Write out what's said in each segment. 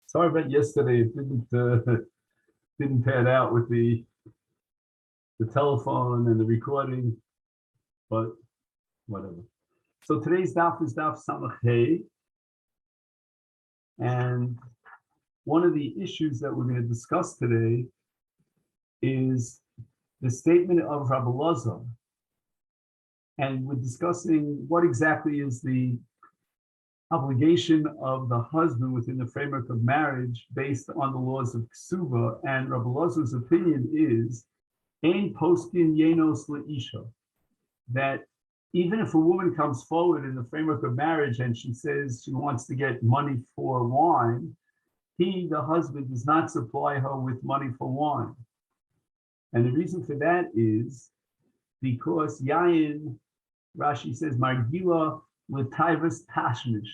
Sorry about yesterday. It didn't pan out with the telephone and the recording, but whatever. So today's daf is daf samach hey, and one of the issues that we're going to discuss today is the statement of Rabbi Lazar, and we're discussing what exactly is the obligation of the husband within the framework of marriage based on the laws of Ksuba. And Rabbi Lazar's opinion is ein poskin yenos leisha, that even if a woman comes forward in the framework of marriage and she says she wants to get money for wine, he, the husband, does not supply her with money for wine. And the reason for that is because Yain, Rashi says, Margila L'Taivas Tashmish.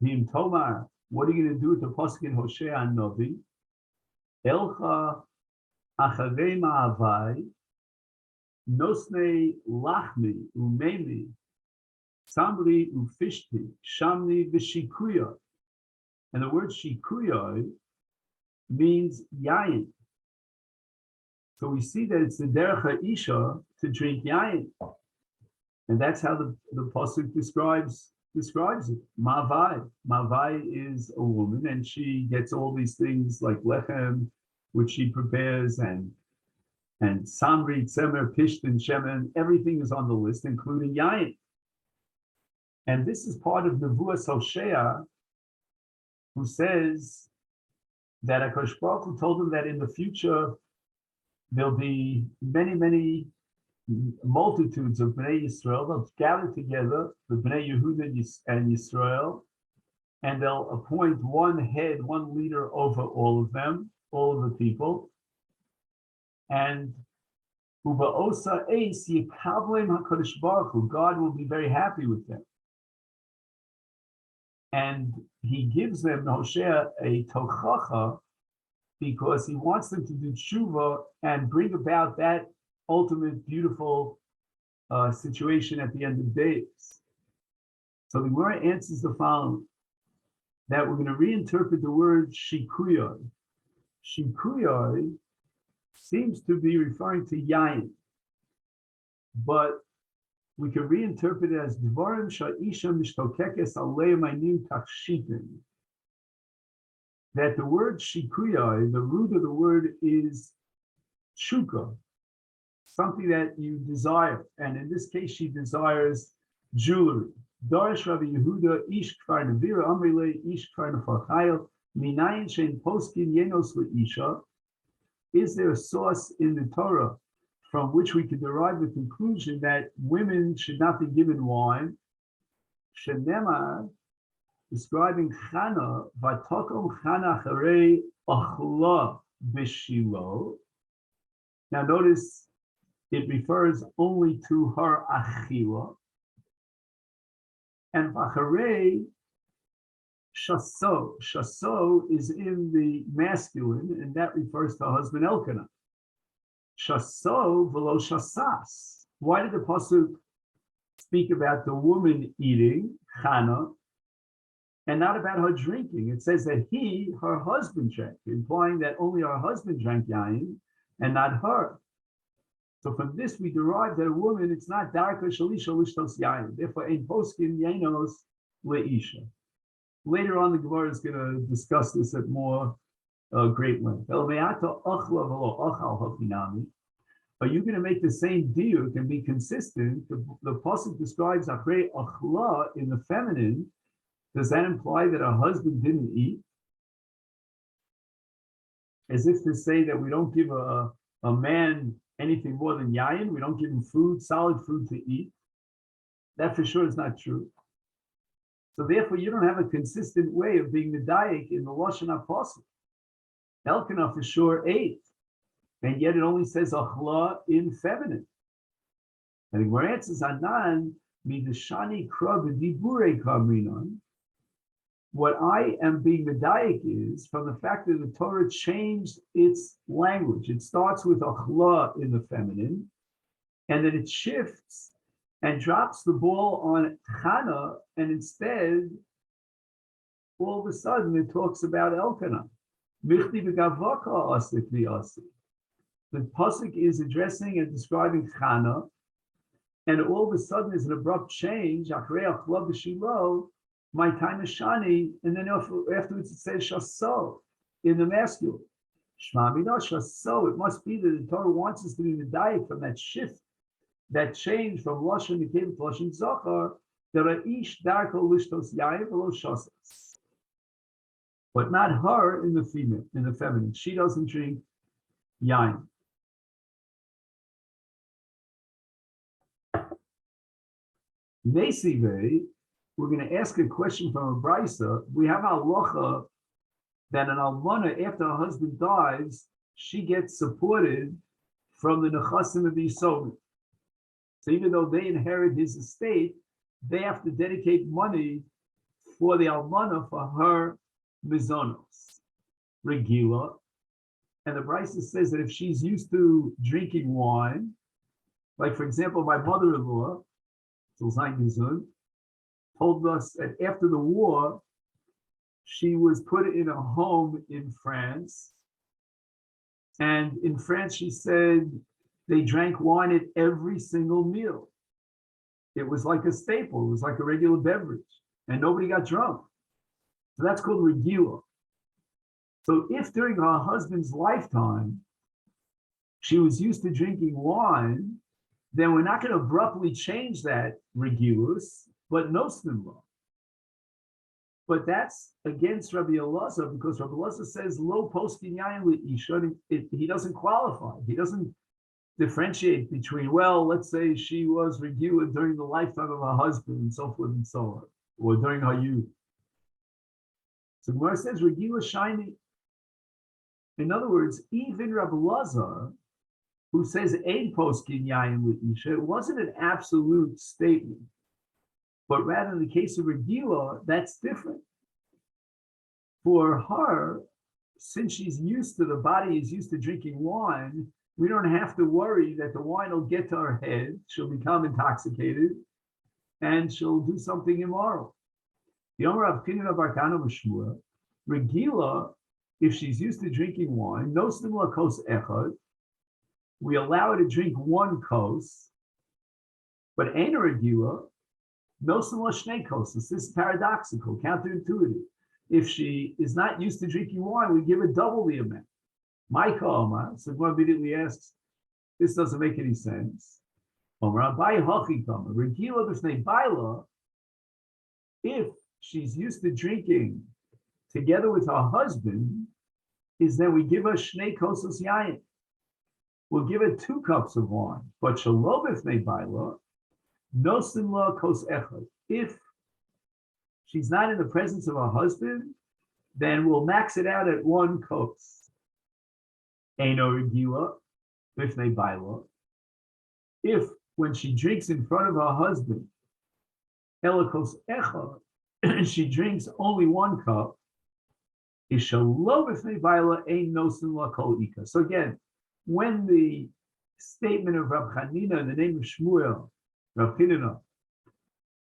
V'im Tomar, what are you going to do with the Pasuk in Hosea Novi? Elcha Acharei Ma'avai Nosnei Lachmi Umemi Samri Ufishti Shamni V'Shikuya. And the word Shikuya means Yain. So we see that it's the Derech HaIsha to drink Yain. And that's how the pasuk describes it. Mavai. Mavai is a woman, and she gets all these things like lechem, which she prepares, and samri, tzemer, pishtin, shemen. Everything is on the list, including yain. And this is part of Nevuas Hosea, who says that HaKadosh Baruch Hu told him that in the future there'll be many multitudes of Bnei Yisrael. They'll gather together, the Bnei Yehuda and Yisrael, and they'll appoint one head, one leader over all of them, all of the people. And Uba'osa Eis Yikavlem HaKadosh Baruch Hu, God will be very happy with them. And he gives them, Hosea, a tochacha, because he wants them to do tshuva and bring about that ultimate beautiful situation at the end of days. So the Gemara answers the following, that we're going to reinterpret the word shikuyoi. Shikuyoi seems to be referring to yain, but we can reinterpret it as dvarim sha'isha mishtokekes aleim aynim takshitin. That the word shikuyoi, the root of the word is shuka, something that you desire. And in this case, she desires jewelry. Darish Rabbi Yehuda, ish kvar nevira, amrile, ish kvar nefarchayel, minayin shein poskin yenos leisha. Is there a source in the Torah from which we can derive the conclusion that women should not be given wine? Shenemar, describing Chana, vatokom Chana charei achla b'shilo. Now notice, it refers only to her achila. And v'acharei shaso. Shaso is in the masculine, and that refers to husband Elkanah. Shaso v'lo shasas. Why did the pasuk speak about the woman eating, Chana, and not about her drinking? It says that he, her husband, drank, implying that only her husband drank yain and not her. So from this we derive that a woman, it's not darka shalisha lishtos yain. Therefore, ein poskin yainos leisha. Later on, the Gemara is going to discuss this at more great length. Are you going to make the same diuk and be consistent? The pasuk describes achrei achla in the feminine. Does that imply that her husband didn't eat? As if to say that we don't give a man anything more than yayin, we don't give him food, solid food to eat. That for sure is not true. So therefore, you don't have a consistent way of being medayik in the Lashon HaPasuk. Elkanah for sure ate, and yet it only says achla in feminine. And the Gemara answers, Anan midashani kra b'dibure kamrinon. What I am being medayik is from the fact that the Torah changed its language. It starts with achla in the feminine, and then it shifts and drops the ball on Chana, and instead all of a sudden it talks about Elkanah. Michti v'gavoka asik v'asik. The pasuk is addressing and describing Chana, and all of a sudden there's an abrupt change. Achreach lo b'shilo, my time is shani, and then afterwards it says shaso in the masculine. Shma mina shaso. It must be that the Torah wants us to be in the diet from that shift, that change from lashon nikeva to lashon zachar. There are ish darko lishtos yayin v'lo shasas, but not her in the female, in the feminine. She doesn't drink yain. Mesive, we're going to ask a question from a brisa. We have a halacha that an almana, after her husband dies, she gets supported from the nechasim of the yisod. So even though they inherit his estate, they have to dedicate money for the almana for her mizonos, regila. And the brisa says that if she's used to drinking wine, like for example, my mother-in-law, told us that after the war, she was put in a home in France. And in France, she said they drank wine at every single meal. It was like a staple. It was like a regular beverage. And nobody got drunk. So that's called regila. So if during her husband's lifetime, she was used to drinking wine, then we're not going to abruptly change that regilus, but nosnimla. But that's against Rabbi Elazar, because Rabbi Elazar says lo poskin yayin leisha. He doesn't qualify. He doesn't differentiate between, well, let's say she was regila during the lifetime of her husband and so forth and so on, or during her youth. So Gemara says regila shiny. In other words, even Rabbi Elazar, who says ein poskin yayin leisha, it wasn't an absolute statement. But rather in the case of regila, that's different. For her, since she's used to, the body is used to drinking wine, we don't have to worry that the wine will get to her head, she'll become intoxicated, and she'll do something immoral. The Omer of Kinyan of Arkana Mashmua, regila, if she's used to drinking wine, no similar kos echad, we allow her to drink one kos, but ein regila, no similar shnei kos. This is paradoxical, counterintuitive. If she is not used to drinking wine, we give her double the amount. My Omar, so one immediately asks, this doesn't make any sense. Omar, regila b'shnei baila, if she's used to drinking together with her husband, is then we give her shnei kosos yayin. We'll give her 2 cups of wine, but shalom b'shnei baila, no simla kos echad. If she's not in the presence of her husband, then we'll max it out at 1 kos. Eino regila b'fnei baila. If when she drinks in front of her husband, ela kos echad, she drinks only 1 cup, is shalom b'fnei baila ein no simla kol ika. So again, when the statement of Rav Chanina in the name of Shmuel, Rav Pinina,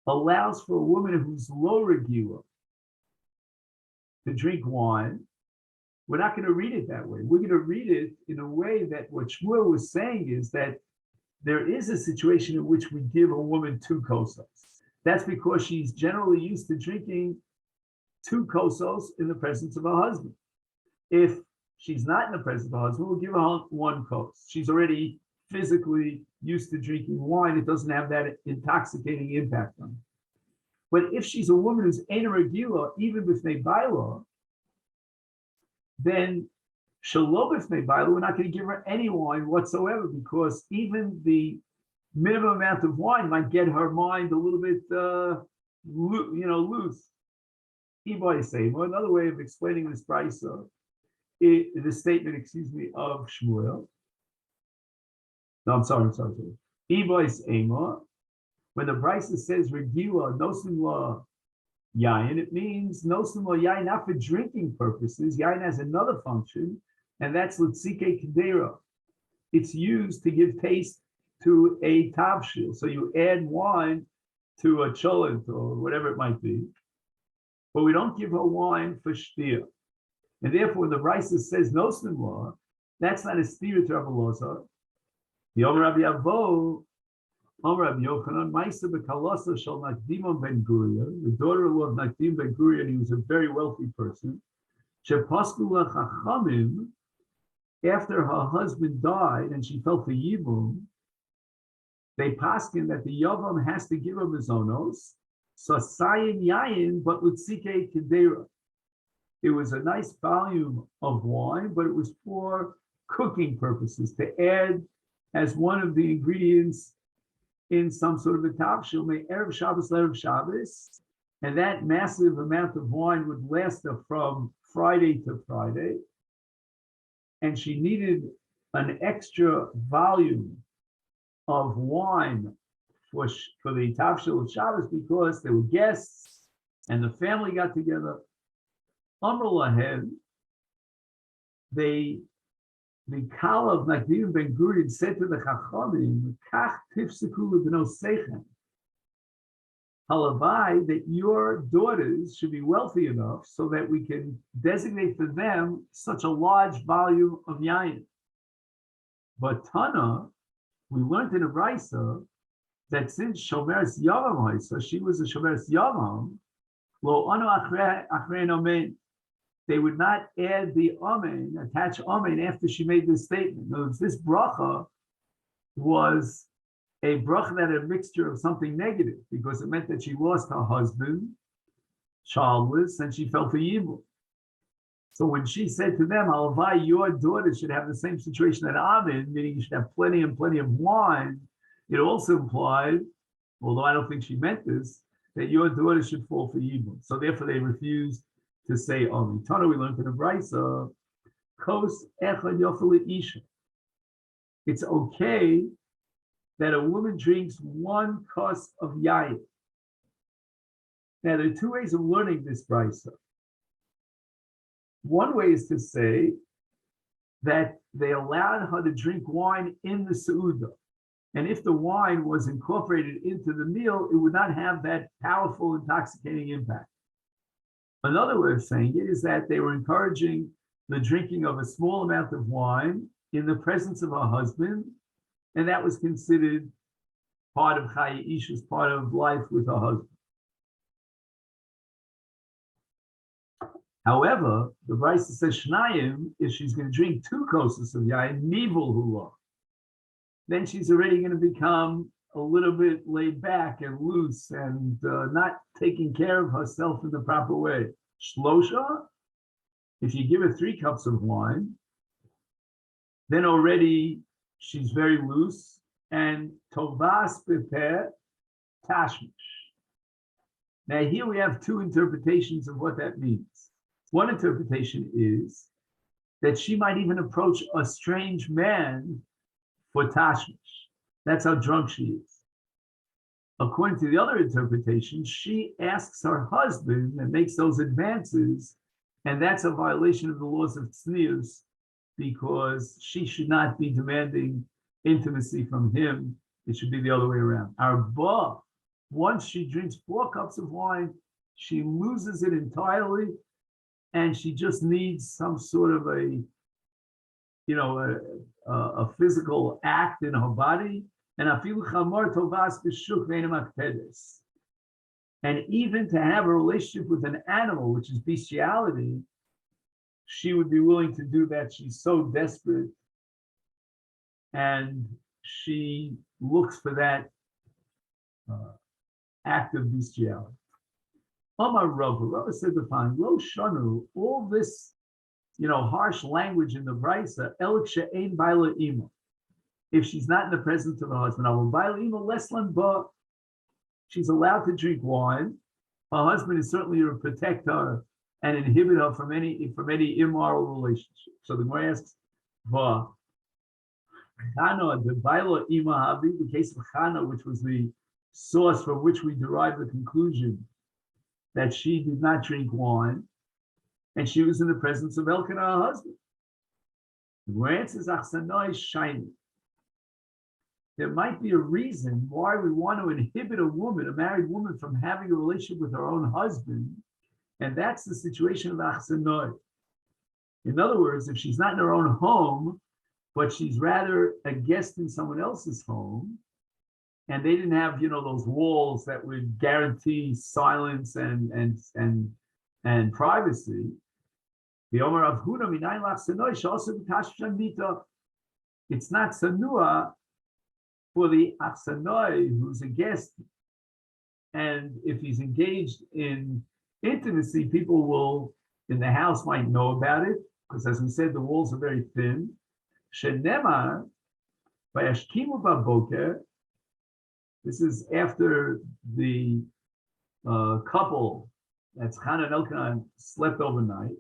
allows for a woman who's low regila to drink wine, we're not going to read it that way. We're going to read it in a way that what Shmuel was saying is that there is a situation in which we give a woman 2 kosos. That's because she's generally used to drinking 2 kosos in the presence of her husband. If she's not in the presence of her husband, we'll give her 1 kos. She's already physically used to drinking wine. It doesn't have that intoxicating impact on her. But if she's a woman who's ein regila, even b'fnei baila, then shalom b'fnei baila, we're not going to give her any wine whatsoever, because even the minimum amount of wine might get her mind a little bit, loose. Another way of explaining this brisa, the statement, of Shmuel. No, I'm sorry. Ibois Ema, when the brisa says regila no simla yayin, it means no simla yayin not for drinking purposes. Yayin has another function, and that's litzike kedera. It's used to give taste to a tavshil. So you add wine to a cholent or whatever it might be. but we don't give her wine for shtir. And therefore, when the Brisa says no law, that's not a steer to Rabbi Loza. The Omer Rabbi Avo, Omer Rabbi Yochanan, Maisa bekalasa shel Nakdimon ben Gurion, the daughter-in-law of Nakdim ben Gurion. He was a very wealthy person. Shepasku lachachamim, after her husband died and she felt the yibum, they paskin that the yavam has to give her mizonos, so sayin yayin, but lutzike kedera. It was a nice volume of wine, but it was for cooking purposes, to add as one of the ingredients in some sort of a tavshil, may erev Shabbos le'erev Shabbos, and that massive amount of wine would last her from Friday to Friday, and she needed an extra volume of wine for the tavshil of Shabbos because there were guests and the family got together. Amr lahem, the Kal of Nakdim ben Gurion said to the Chachamim, Kach tifseku lebno seichem. Halavai, that your daughters should be wealthy enough so that we can designate for them such a large volume of yayin. But Tana, we learned in a Brisa that since Shomeres Yavam, so she was a Shomeres Yavam, lo anu achrei omen, they would not add the amen, attach amen after she made this statement. In other words, this bracha was a bracha that had a mixture of something negative because it meant that she lost her husband, childless, and she felt the evil. So when she said to them, Halavai, your daughter should have the same situation that I'm in, meaning you should have plenty and plenty of wine, it also implied, although I don't think she meant this, that your daughter should fall for evil. So therefore they refused to say Amen. Tana, we learned in the Brisa, Kos echad yochel isha. It's okay that a woman drinks one kos of yayin. Now there are two ways of learning this Brisa. One way is to say that they allowed her to drink wine in the Seudah. And if the wine was incorporated into the meal, it would not have that powerful, intoxicating impact. Another way of saying it is that they were encouraging the drinking of a small amount of wine in the presence of her husband, and that was considered part of Chaya Isha's, part of life with her husband. However, the Brisa says Shnayim, if she's going to drink 2 kosas of yayin, nivul hula, then she's already going to become a little bit laid back and loose and not taking care of herself in the proper way. Shlosha, if you give her 3 cups of wine, then already she's very loose. And tovas bepeh tashmish. Now here we have 2 interpretations of what that means. One interpretation is that she might even approach a strange man for tashmish. That's how drunk she is. According to the other interpretation, she asks her husband and makes those advances, and that's a violation of the laws of tznius because she should not be demanding intimacy from him. It should be the other way around. Arba, once she drinks 4 cups of wine, she loses it entirely, and she just needs some sort of a physical act in her body. And even to have a relationship with an animal, which is bestiality, she would be willing to do that. She's so desperate, and she looks for that act of bestiality. Omar Rava said the following: Lo shanu, all this, harsh language in the Brisa, elik she'ein baila ima. If she's not in the presence of her husband, I will baila ima leslan ba. She's allowed to drink wine. Her husband is certainly to protect her and inhibit her from any immoral relationship. So the Gemara asks, va. Chana, the baila ima havi, the case of Chana, which was the source from which we derived the conclusion that she did not drink wine, and she was in the presence of Elkanah, her husband. The answer is Achsanoi Shiny. There might be a reason why we want to inhibit a married woman, from having a relationship with her own husband, And that's the situation of Achsanoi. In other words, if she's not in her own home, but she's rather a guest in someone else's home, and they didn't have, those walls that would guarantee silence and privacy. The Omer of Huna minayin lachsanoi she'also b'kashvan mita. It's not sanua for the achsanoi who's a guest, and if he's engaged in intimacy, people will in the house might know about it, because as we said, the walls are very thin. Shenemar vayashkimu baboker. This is after the couple, that's Hannah and Elkanah, slept overnight.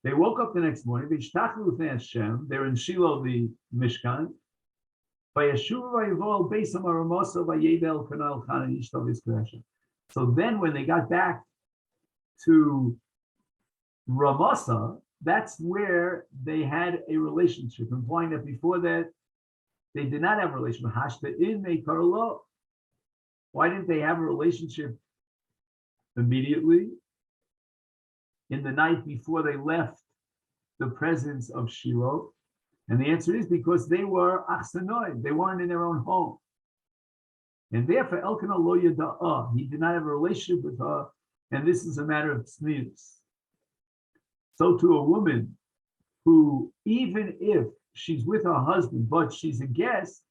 They woke up the next morning. They're in Shiloh, the Mishkan. So then when they got back to Ramasa, that's where they had a relationship, implying that before that, they did not have a relationship. Why didn't they have a relationship immediately? In the night before they left the presence of Shiloh? And the answer is because they were achsanoi, they weren't in their own home. And therefore, Elkanah lo yada'ah, he did not have a relationship with her, and this is a matter of tznius. So to a woman who, even if she's with her husband, but she's a guest,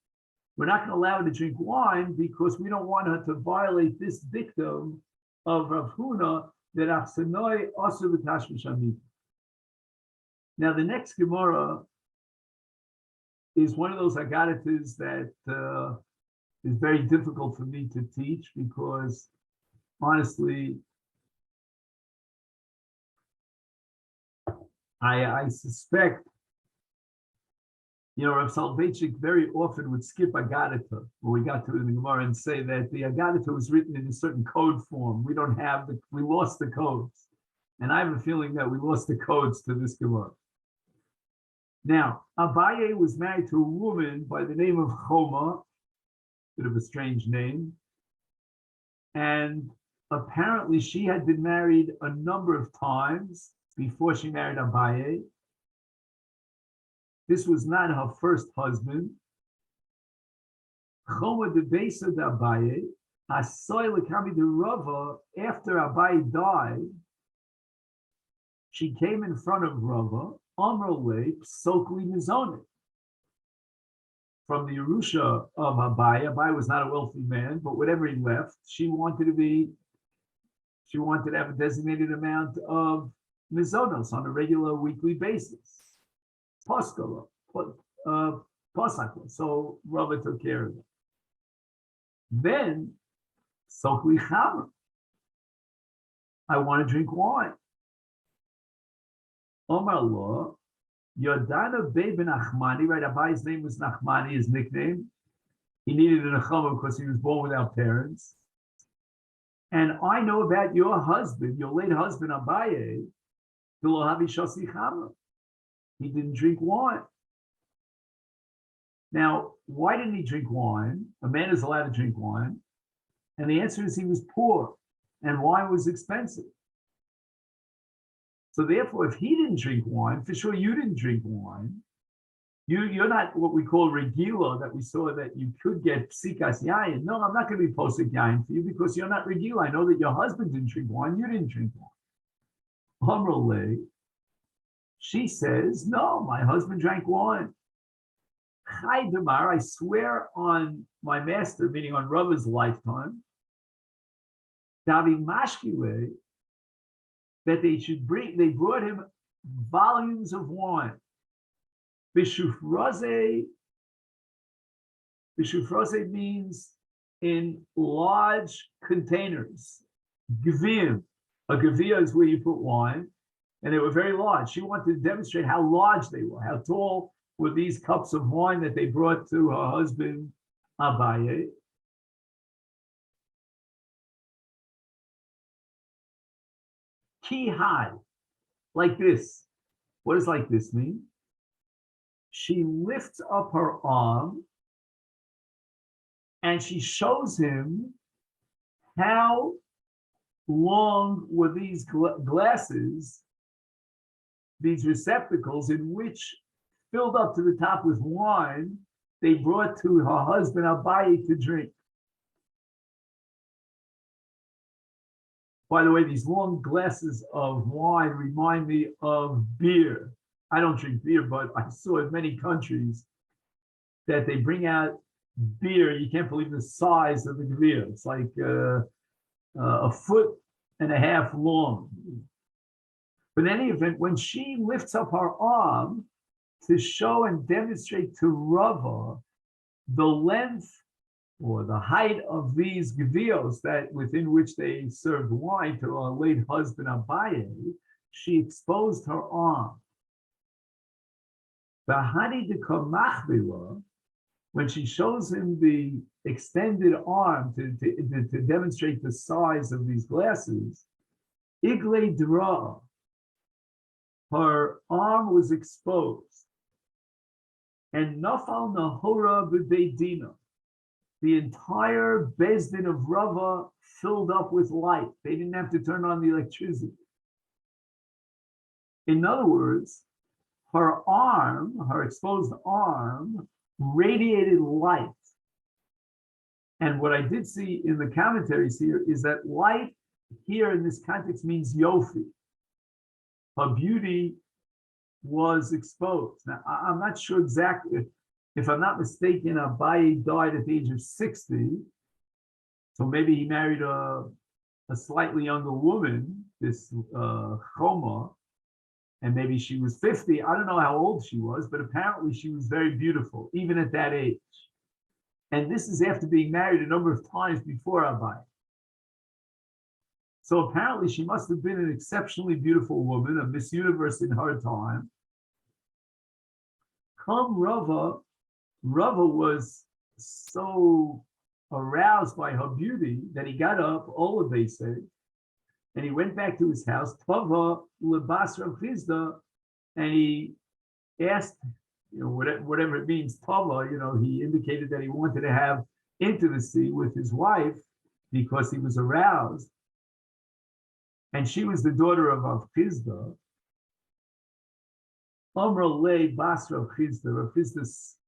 we're not going to allow her to drink wine because we don't want her to violate this dictum of Rav Huna that achsanoi also v'tashmish amita. Now the next Gemara is one of those agaritas that is very difficult for me to teach because honestly, I suspect, Rav Soloveitchik very often would skip Agadita when we got to the Gemara and say that the Agadita was written in a certain code form. We lost the codes. And I have a feeling that we lost the codes to this Gemara. Now, Abaye was married to a woman by the name of Choma, bit of a strange name. And apparently she had been married a number of times before she married Abaye. This was not her first husband. Choma de Besa de Abaye, Asoy Lekami de Rava, after Abaye died, she came in front of Rava, Amrole Psokli Mizonet. From the Yerusha of Abaye, Abaye was not a wealthy man, but whatever he left, she wanted to have a designated amount of mizonos on a regular weekly basis. Poskala, posakla. So Rava took care of it. Then, Sokli Chamer. I want to drink wine. Omar Lo, Yodana Beben Nachmani, right? Abaye's name was Nachmani, his nickname. He needed a nechama because he was born without parents. And I know about your husband, your late husband Abaye, he didn't drink wine. Now, why didn't he drink wine? A man is allowed to drink wine. And the answer is he was poor and wine was expensive. So therefore, if he didn't drink wine, for sure you didn't drink wine. You're not what we call regila, that we saw that you could get psikas yayin. No, I'm not going to be posik yayin for you because you're not regila. I know that your husband didn't drink wine, you didn't drink wine. Amrle, she says, no, my husband drank wine. Chai Damar, I swear on my master, meaning on Rava's lifetime, Davi Mashkiwe, that they brought him volumes of wine. Bishufroze means in large containers. Gvim. A gavia is where you put wine, and they were very large. She wanted to demonstrate how large they were, how tall were these cups of wine that they brought to her husband Abaye. Ki high, like this. What does like this mean? She lifts up her arm and she shows him how long were these glasses, these receptacles in which filled up to the top with wine, they brought to her husband Abaye to drink. By the way, these long glasses of wine remind me of beer. I don't drink beer, but I saw in many countries that they bring out beer. You can't believe the size of the beer. It's like a foot and a half long. But in any event, when she lifts up her arm to show and demonstrate to Rava the length or the height of these gevios that within which they served wine to her late husband Abaye, she exposed her arm. Bahani de Kamachvila, when she shows him the extended arm to demonstrate the size of these glasses, Igle Dra, her arm was exposed. And Nafal Nahora B'Beidina, the entire Bezdin of Rava filled up with light. They didn't have to turn on the electricity. In other words, her arm, her exposed arm, radiated light. And what I did see in the commentaries here is that light here in this context means Yofi. Her beauty was exposed. Now, I'm not sure exactly, if I'm not mistaken, Abaye died at the age of 60. So maybe he married a slightly younger woman, this Choma, and maybe she was 50. I don't know how old she was, but apparently she was very beautiful, even at that age. And this is after being married a number of times before Abaye. So apparently she must have been an exceptionally beautiful woman, a Miss Universe in her time. Come Rava was so aroused by her beauty that he got up, Ola they say, and he went back to his house, Tava lebasra chizda, and he asked, whatever it means, Tava, he indicated that he wanted to have intimacy with his wife because he was aroused. And she was the daughter of Avchizda. Amra Le Basra Avchizda, Avchizda's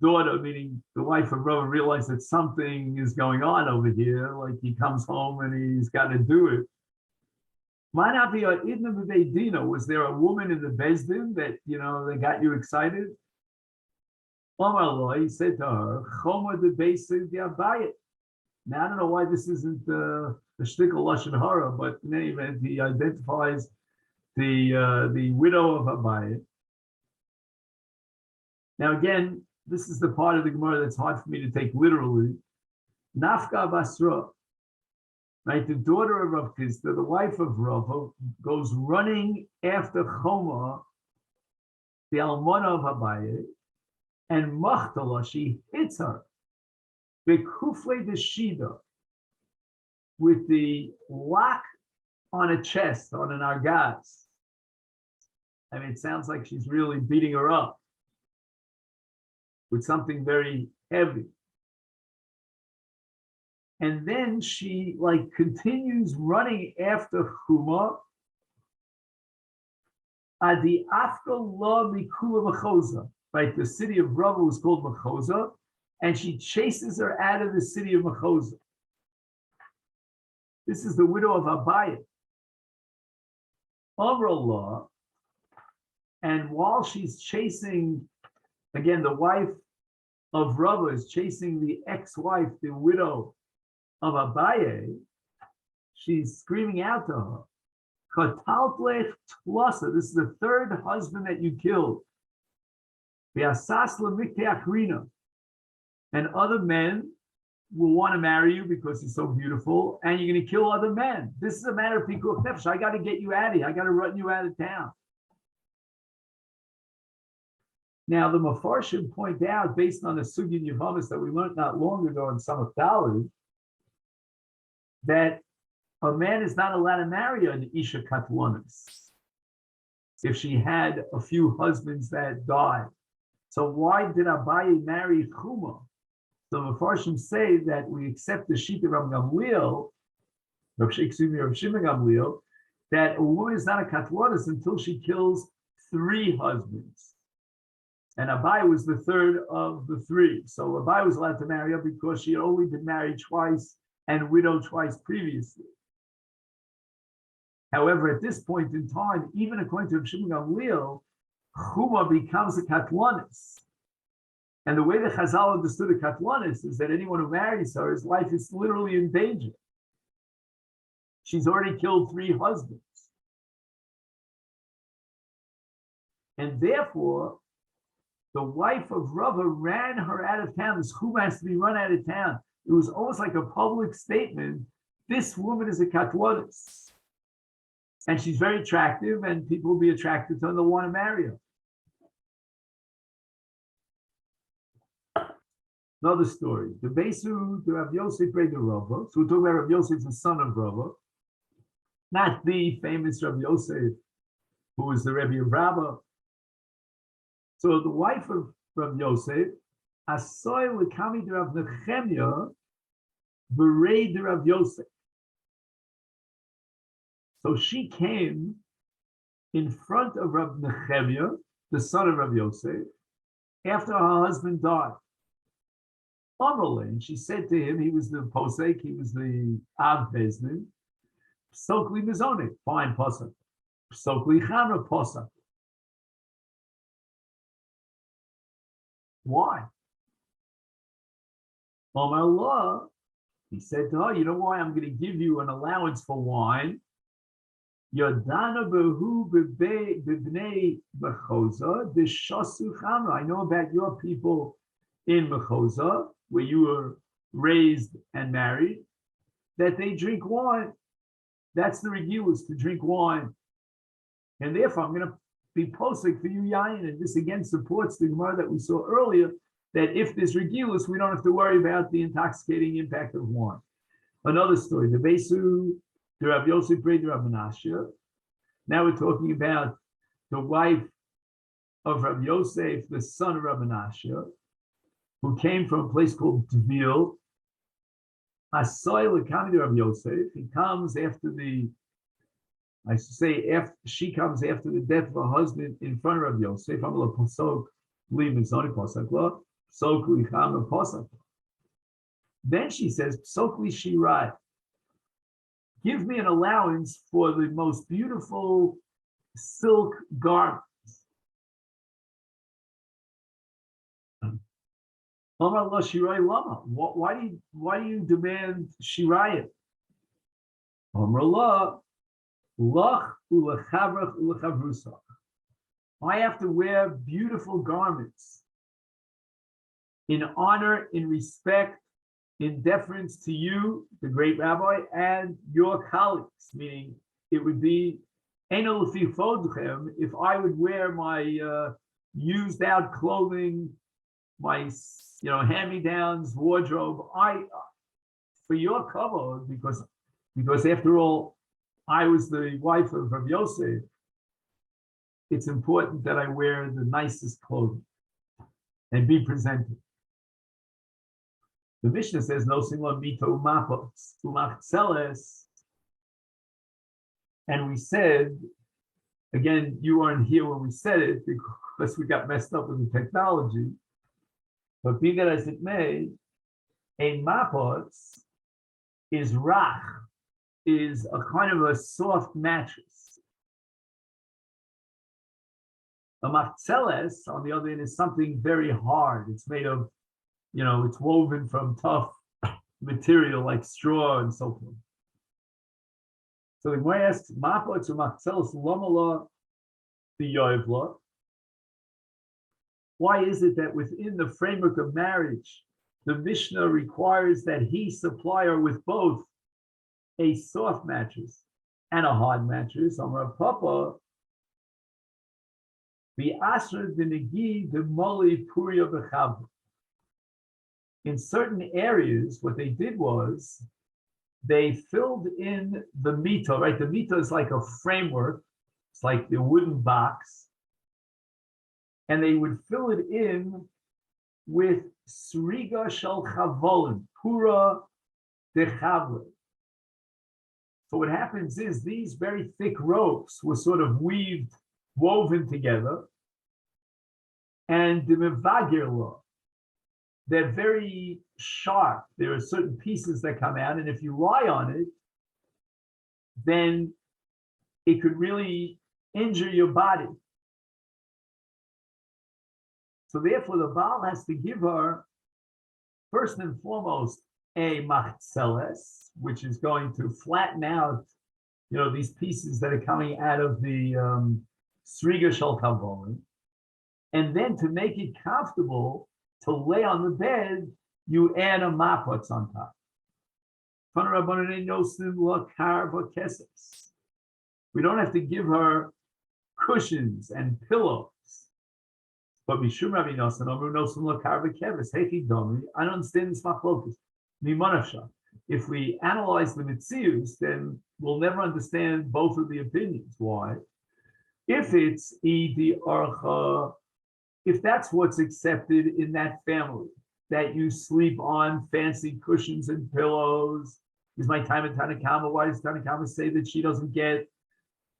daughter, meaning the wife of Rava, realized that something is going on over here, like he comes home and he's got to do it. Was there a woman in the Bezdin that, they got you excited? Amar, he said to her, Choma de Bezdin Abaye. Now, I don't know why this isn't the shtickle lashon hara, but in any event, he identifies the widow of Abaye. Now, again, this is the part of the Gemara that's hard for me to take literally. Nafka Basra, right? The daughter of Rav Chisda, the wife of Rav, goes running after Choma, the almana of Abaye, and Machtala, she hits her. Bekufle de Shida, with the lock on a chest, on an argas. I mean, it sounds like she's really beating her up with something very heavy. And then she continues running after Chuma. Adi Afka La Mikula Machoza, right? The city of Rava was called Machoza, and she chases her out of the city of Machoza. This is the widow of Abaye. Amrullah, and while she's chasing, again, the wife of Rava is chasing the ex-wife, the widow of Abaye, she's screaming out to her, Kataltlech Tlasa, this is the third husband that you killed. V'asasla Mikteachrina, and other men will want to marry you because you're so beautiful, and you're going to kill other men. This is a matter of pikuach nefesh. I got to get you out of here. I got to run you out of town. Now, the Mefarshim point out, based on the Sugi Yevamis that we learned not long ago in Samach Daled, that a man is not allowed to marry an Isha Katlanis if she had a few husbands that died. So why did Abaye marry Chuma? So the Mefarshim say that we accept the Shita of Gamliel excuse me, Rav Shimon Gamliel, that a woman is not a katwanis until she kills 3 husbands. And Abai was the third of the 3. So Abai was allowed to marry her because she had only been married twice and widowed twice previously. However, at this point in time, even according to Rav Shimon Gamliel, Chuma becomes a katwanis. And the way the Chazal understood a katwanis is that anyone who marries her, his life is literally in danger. She's already killed 3 husbands. And therefore, the wife of Rava ran her out of town. This Chuma has to be run out of town. It was almost like a public statement. This woman is a katwanis. And she's very attractive, and people will be attracted to her and they'll want to marry her. Another story. The Besu, the Rav Yosef prayed to Rava. So we're talking about Rav Yosef, the son of Rava. Not the famous Rav Yosef, who was the Rebbe of Rabbah. So the wife of Rav Yosef, Asoy Lekami de Rav Nechemia, Berei de Rav Yosef. So she came in front of Rav Nechemia, the son of Rav Yosef, after her husband died. And she said to him, he was the posek, he was the Av Bezdin, Psokli Mizonik, fine posek. Psokli Chana posek. Why? Omar Allah, he said to her, you know why I'm going to give you an allowance for wine? Yodana behu b'bnei Mechoza, d'shasu chamra. I know about your people in Mechoza, where you were raised and married, that they drink wine. That's the regulus, to drink wine. And therefore, I'm going to be posik for you, yayin. And this again supports the Gemara that we saw earlier, that if there's regulus, we don't have to worry about the intoxicating impact of wine. Another story, the Besu, the Rav Yosef prayed to Rav Menashe. Now we're talking about the wife of Rav Yosef, the son of Rav Menashe, who came from a place called Tvil. Asoy Lekami de Rav Yosef. He comes after she comes after the death of her husband in front of Rav Yosef. Then she says, Psokli Shirai. Give me an allowance for the most beautiful silk garments. Why do you demand shirayim? I have to wear beautiful garments in honor, in respect, in deference to you, the great rabbi, and your colleagues, meaning it would be if I would wear my used out clothing, my hand-me-downs, wardrobe, for your cover, because after all, I was the wife of Rav Yosef, it's important that I wear the nicest clothing and be presented. The Mishnah says, no single mito mapos, umachzeles. And we said, again, you weren't here when we said it because we got messed up with the technology. But be that as it may, a mapos is rach, is a kind of a soft mattress. A machzeles, on the other hand, is something very hard. It's made of, it's woven from tough material like straw and so forth. So the Gemara asks, mapos or machzeles lomala b'yoivla. Why is it that within the framework of marriage, the Mishnah requires that he supply her with both a soft mattress and a hard mattress? Amar Papa, the Asher the Negi the Moli Puria B'Chavra. In certain areas, what they did was they filled in the mita, right? The mita is like a framework. It's like the wooden box. And they would fill it in with sriga shel chavolim, pura de chavle. So what happens is these very thick ropes were sort of woven together, and the mevagir law, they're very sharp. There are certain pieces that come out, and if you lie on it, then it could really injure your body. So therefore, the Baal has to give her, first and foremost, a machzeles, which is going to flatten out, these pieces that are coming out of the sriga shel kavolim, and then to make it comfortable to lay on the bed, you add a mapotz on top. We don't have to give her cushions and pillows. But Mishum Rabbi Nosson, Amru Nosson Lakar V'Keves, Hechi Domi, I don't understand this machlokus. Mimonafsha. If we analyze the Mitzius, then we'll never understand both of the opinions. Why? If it's Idi Archa, if that's what's accepted in that family, that you sleep on fancy cushions and pillows, is my time at Tanakama. Why does Tanakama say that she doesn't get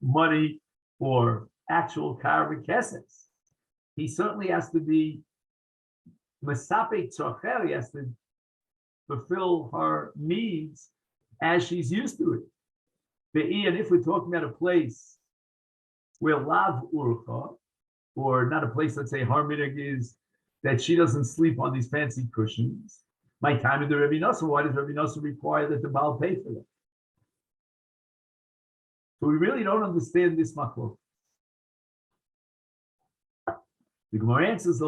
money or actual Karabakeses? He certainly has to be Masapek Tzorcher, he has to fulfill her needs as she's used to it. And if we're talking about a place where Lav Urcha, or not a place, let's say Harminig is that she doesn't sleep on these fancy cushions, my time with the Rabbi Nosson, why does Rabbi Nosson require that the Baal pay for them? So we really don't understand this machlok. The Gemara answers,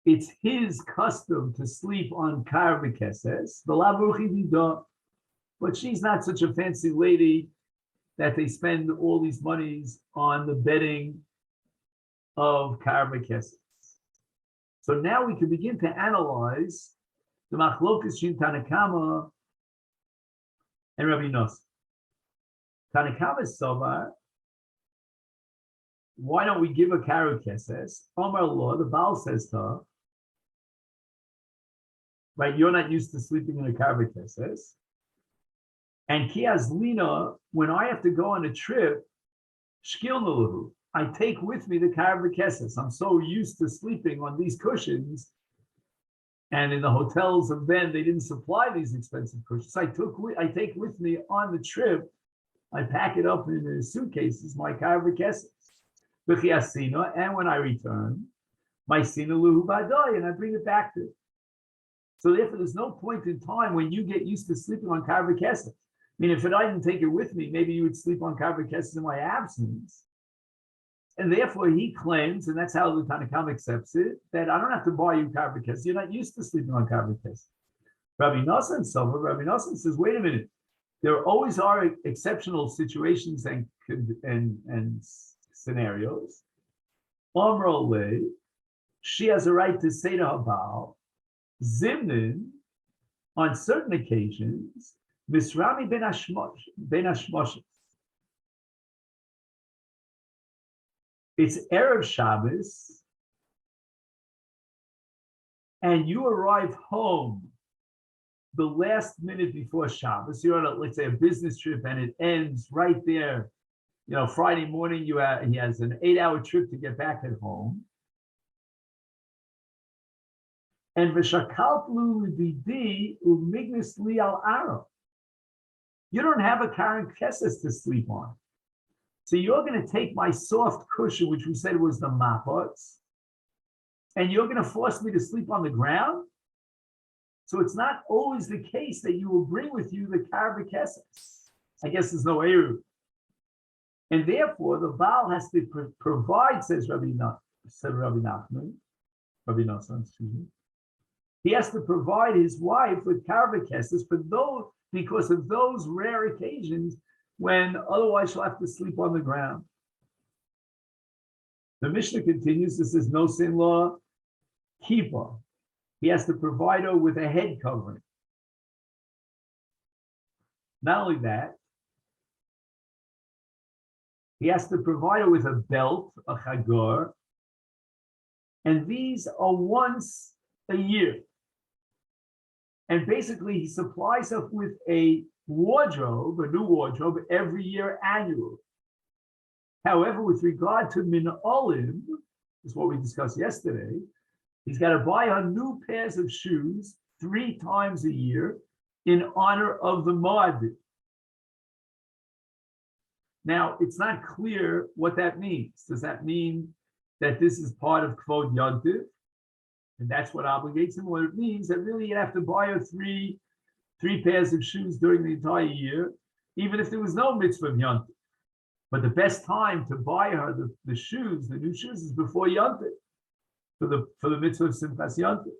it's his custom to sleep on kar v'keses, but she's not such a fancy lady that they spend all these monies on the bedding of kar v'keses. So now we can begin to analyze the machlokas shin Tanakama and Rabbi Nosson. Tanakama's sovar, why don't we give a karu keses? Omar law, the Baal says to her, right, you're not used to sleeping in a karu keses. And kiaz lina, when I have to go on a trip, shkil nalahu, I take with me the karu keses. I'm so used to sleeping on these cushions, and in the hotels of then they didn't supply these expensive cushions. I take with me on the trip. I pack it up in the suitcases, my karu keses. And when I return, my sina luhu badai, and I bring it back to it. So therefore, there's no point in time when you get used to sleeping on kar v'keses. I mean, if I didn't take it with me, maybe you would sleep on kar v'keses in my absence. And therefore, he claims, and that's how the Tanakhama accepts it, that I don't have to buy you kar v'keses. You're not used to sleeping on kar v'keses. Rabbi Nosson says, wait a minute. There always are exceptional situations and scenarios. Omrole, she has a right to say to her Baal, Zimnin, on certain occasions, Misrami ben Hashmosh. It's Erev Shabbos, and you arrive home the last minute before Shabbos. You're on, let's say, a business trip, and it ends right there. Friday morning, he has an 8-hour trip to get back at home. And v'shakalplu l'didi u'mignis li al aro. You don't have a karen keses to sleep on. So you're going to take my soft cushion, which we said was the mapots, and you're going to force me to sleep on the ground? So it's not always the case that you will bring with you the karen keses. I guess there's no eruv. And therefore, the Baal has to provide, says Rabbi Nosson, he has to provide his wife with karvakeses because of those rare occasions when otherwise she'll have to sleep on the ground. The Mishnah continues, this is no sin law, kippah. He has to provide her with a head covering. Not only that, he has to provide her with a belt, a chagor, and these are once a year. And basically, he supplies her with a wardrobe, a new wardrobe, every year annually. However, with regard to Min'olim, is what we discussed yesterday, he's got to buy her new pairs of shoes 3 times a year in honor of the Moadim. Now, it's not clear what that means. Does that mean that this is part of Kvod Yontiv, and that's what obligates him? Or it means that really you have to buy her three pairs of shoes during the entire year, even if there was no mitzvah of Yontiv. But the best time to buy her the shoes, the new shoes, is before Yontiv, for the mitzvah of Simchas Yontiv.